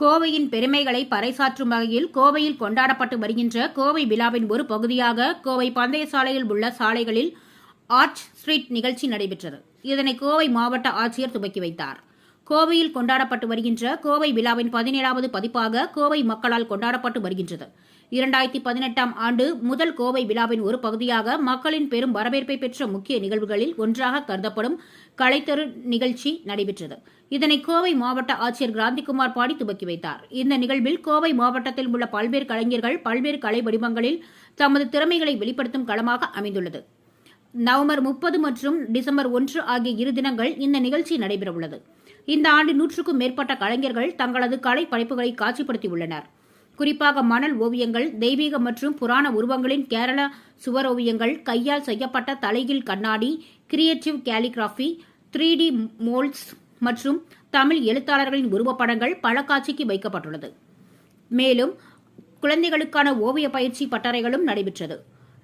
கோவையின் பெருமைகளை பறைசாற்றும் வகையில் கோவையில் கொண்டாடப்பட்டு வருகின்ற கோவை விழாவின் ஒரு பகுதியாக கோவை பந்தய சாலையில் உள்ள சாலைகளில் ஆர்ச் ஸ்ட்ரீட் நிகழ்ச்சி நடைபெற்றது. இதனை கோவை மாவட்ட ஆட்சியர் துவக்கி வைத்தார். கோவையில் கொண்டாடப்பட்டு வருகின்ற கோவை விழாவின் 17வது பதிப்பாக கோவை மக்களால் கொண்டாடப்பட்டு வருகின்றது. 2018ஆம் ஆண்டு முதல் கோவை விழாவின் ஒரு பகுதியாக மக்களின் பெரும் வரவேற்பை பெற்ற முக்கிய நிகழ்வுகளில் ஒன்றாக கருதப்படும் கலைத்தரு நிகழ்ச்சி நடைபெற்றது. இதனை கோவை மாவட்ட ஆட்சியர் கிராந்திகுமார் பாடி துவக்கி வைத்தார். இந்த நிகழ்வில் கோவை மாவட்டத்தில் உள்ள பல்வேறு கலைஞர்கள் பல்வேறு கலை வடிவங்களில் தமது திறமைகளை வெளிப்படுத்தும் களமாக அமைந்துள்ளது. நவம்பர் 30 மற்றும் டிசம்பர் 1 ஆகிய 2 தினங்கள் இந்த நிகழ்ச்சி நடைபெறவுள்ளது. இந்த ஆண்டு 100க்கும் மேற்பட்ட கலைஞர்கள் தங்களது கலை படைப்புகளை காட்சிப்படுத்தியுள்ளனர். குறிப்பாக மணல் ஓவியங்கள், தெய்வீக மற்றும் புராண உருவங்களின் கேரள சுவரோவியங்கள், கையால் செய்யப்பட்ட தலைகீழ் கண்ணாடி, கிரியேட்டிவ் கேலிகிராஃபி, 3D மோல்ட்ஸ் மற்றும் தமிழ் எழுத்தாளர்களின் உருவப்படங்கள் பல காட்சிக்கு வைக்கப்பட்டுள்ளது. மேலும் குழந்தைகளுக்கான ஓவிய பயிற்சி பட்டறைகளும் நடைபெற்றது.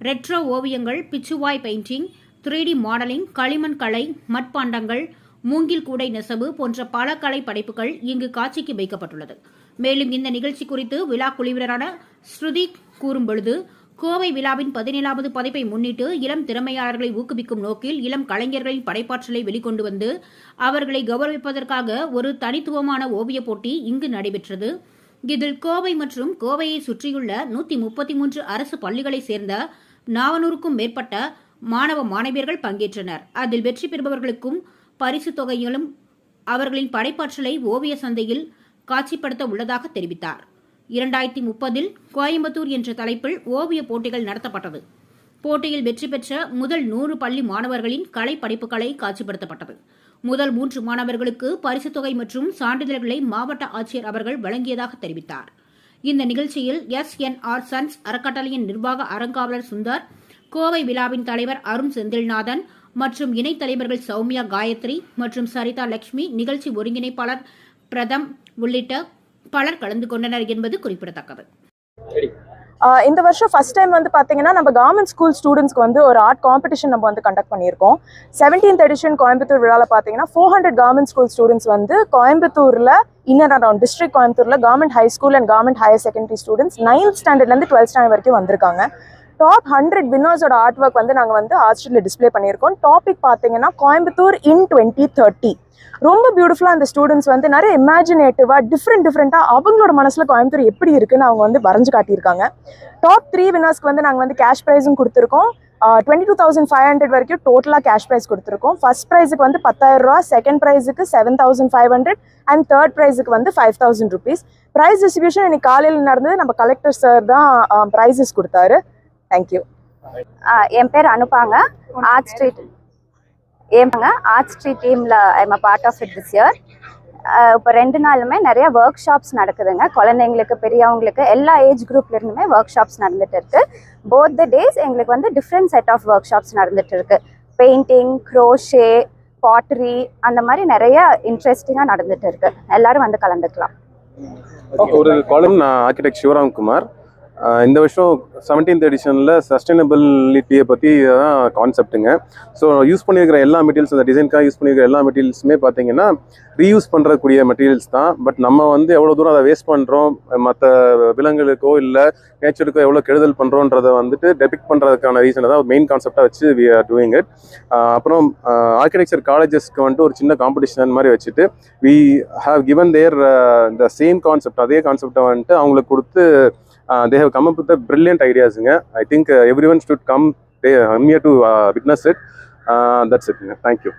ரெட்ரோ ஓவியங்கள், பிச்சுவாய் பெயிண்டிங், 3D மாடலிங், களிமண் கலை, மட்பாண்டங்கள், மூங்கில் கூடை நெசவு போன்ற பல கலை படைப்புகள் இங்கு காட்சிக்கு வைக்கப்பட்டுள்ளது. மேலும் இந்த நிகழ்ச்சி குறித்து விழா குழுவினரான ஸ்ருதி கூறும்பொழுது, கோவை விழாவின் 17வது பதிப்பை முன்னிட்டு இளம் திறமையாளர்களை ஊக்குவிக்கும் நோக்கில் இளம் கலைஞர்களின் படைப்பாற்றலை வெளிக்கொண்டு வந்து அவர்களை கௌரவிப்பதற்காக ஒரு தனித்துவமான ஓவியப் போட்டி இங்கு நடைபெற்றது. இதில் கோவை மற்றும் கோவையை சுற்றியுள்ள 133 அரசு பள்ளிகளைச் சேர்ந்த 400க்கும் மேற்பட்ட மாணவ மாணவியர்கள் பங்கேற்றனர். அதில் வெற்றி பெறுபவர்களுக்கும் பரிசு தொகைகளும் அவர்களின் படைப்பாற்றலை ஓவிய சந்தையில் காட்சிப்படுத்த உள்ளதாக தெரிவித்தார். 2030இல் கோயம்புத்தூர் என்ற தலைப்பில் ஓவிய போட்டிகள் நடத்தப்பட்டது. போட்டியில் வெற்றி பெற்ற முதல் 100 பள்ளி மாணவர்களின் கலை படைப்புகளை காட்சிப்படுத்தப்பட்டது. முதல் 3 மாணவர்களுக்கு பரிசுத் தொகை மற்றும் சான்றிதழ்களை மாவட்ட ஆட்சியர் அவர்கள் வழங்கியதாக தெரிவித்தார். இந்த நிகழ்ச்சியில் SNR சன்ஸ் அறக்கட்டளையின் நிர்வாக அறங்காவலர் சுந்தர், கோவை விழாவின் தலைவர் அருண் செந்தில்நாதன் மற்றும் இணைத் தலைவர்கள் சௌமியா காயத்ரி மற்றும் சரிதா லட்சுமி, நிகழ்ச்சி ஒருங்கிணைப்பாளர் பிரதம் உள்ளிட்ட பலர் கலந்து கொண்டனர் என்பது குறிப்பிடத்தக்கது. இந்த வருஷம் ஃபர்ஸ்ட் டைம் வந்து பார்த்தீங்கன்னா நம்ம கவர்மெண்ட் ஸ்கூல் ஸ்டூடெண்ட்ஸ்க்கு வந்து ஒரு ஆர்ட் காம்படிஷன் நம்ம வந்து கண்டக்ட் பண்ணியிருக்கோம். 17th எடிஷன் கோயம்புத்தூர் விழாவில் பார்த்தீங்கன்னா 400 கவர்மெண்ட் ஸ்கூல் ஸ்டூடெண்ட்ஸ் வந்து கோயம்புத்தூரில் இன்னர் அரௌண்ட் டிஸ்ட்ரிக்ட் கோயம்புத்தூரில் government high school and government higher secondary students 9th ஸ்டாண்டர்ட்லேருந்து 12th standard வரைக்கும் வந்திருக்காங்க. டாப் 100 வின்னர்ஸோட ஆர்ட் ஒர்க் வந்து நாங்கள் வந்து ஆர்ட் ஸ்ட்ரீட்டில் டிஸ்பிளே பண்ணியிருக்கோம். டாபிக் பார்த்தீங்கன்னா கோயம்புத்தூர் இன் 2030. ரொம்ப பியூட்டிஃபுல்லாக அந்த ஸ்டூடெண்ட்ஸ் வந்து நிறைய இமேஜினேட்டிவாக டிஃப்ரெண்ட்டாக அவங்களோட மனசில் கோயம்புத்தூர் எப்படி இருக்குன்னு அவங்க வந்து வரைஞ்சு காட்டியிருக்காங்க. டாப் 3 வின்னர்ஸ்க்கு வந்து நாங்கள் வந்து கேஷ் ப்ரைஸும் கொடுத்துருக்கோம். 22,500 வரைக்கும் டோட்டலாக கேஷ் ப்ரைஸ் கொடுத்துருக்கோம். ஃபர்ஸ்ட் ப்ரைஸுக்கு வந்து 10,000 ரூபா, செகண்ட் ப்ரைஸுக்கு 7,500 அண்ட் தேர்ட் ப்ரைஸுக்கு வந்து 5,000 rupees. ப்ரைஸ் டிஸ்ட்ரிபியூஷன் இன்னைக்கு காலையில் நடந்தது. நம்ம கலெக்டர் சார் தான் ப்ரைஸஸ் கொடுத்தாரு. தேங்க்யூ. என் பேர் அனுப்பாங்க. ஆர்ட் ஸ்ட்ரீட் டீமில் I'm a part of it this year. இப்போ 2 நாளுமே நிறைய ஒர்க் ஷாப்ஸ் நடக்குதுங்க. குழந்தைங்களுக்கு, பெரியவங்களுக்கு, எல்லா ஏஜ் குரூப்லேருந்துமே ஒர்க் ஷாப்ஸ் நடந்துட்டு இருக்கு. போத் த டேஸ் எங்களுக்கு வந்து different set of workshops நடந்துட்டு இருக்கு. பெயிண்டிங், க்ரோஷே, பாட்டரி, அந்த மாதிரி நிறைய இன்ட்ரெஸ்டிங்காக நடந்துட்டு இருக்கு. எல்லாரும் வந்து கலந்துக்கலாம். ஒரு காலம், நான் ஆர்கிடெக்ட் சிவராம்குமார். இந்த வருஷம் 17th எடிஷனில் சஸ்டைனபிலிட்டியை பற்றி தான் கான்செப்ட்டுங்க. ஸோ யூஸ் பண்ணியிருக்கிற எல்லா மெட்டீரியல்ஸ், அந்த டிசைனுக்காக யூஸ் பண்ணியிருக்கிற எல்லா மெட்டீரியல்ஸுமே பார்த்தீங்கன்னா ரீயூஸ் பண்ணுறக்கூடிய மெட்டீரியல்ஸ் தான். பட் நம்ம வந்து எவ்வளோ தூரம் அதை வேஸ்ட் பண்ணுறோம், மற்ற விலங்குகளுக்கோ இல்லை நேச்சருக்கோ எவ்வளோ கெடுதல் பண்ணுறோன்றதை வந்துட்டு டெபிக்ட் பண்ணுறதுக்கான ரீசனை தான் மெயின் கான்செப்டாக வச்சு வி ஆர் டூயிங் இட். அப்புறம் ஆர்கிடெக்சர் காலேஜஸ்க்கு வந்துட்டு ஒரு சின்ன காம்படிஷன் மாதிரி வச்சுட்டு we have given there the same concept, அதே கான்செப்டை வந்துட்டு அவங்களுக்கு கொடுத்து they have come up with the brilliant ideas. I think everyone should come here to witness it. That's it. Thank you.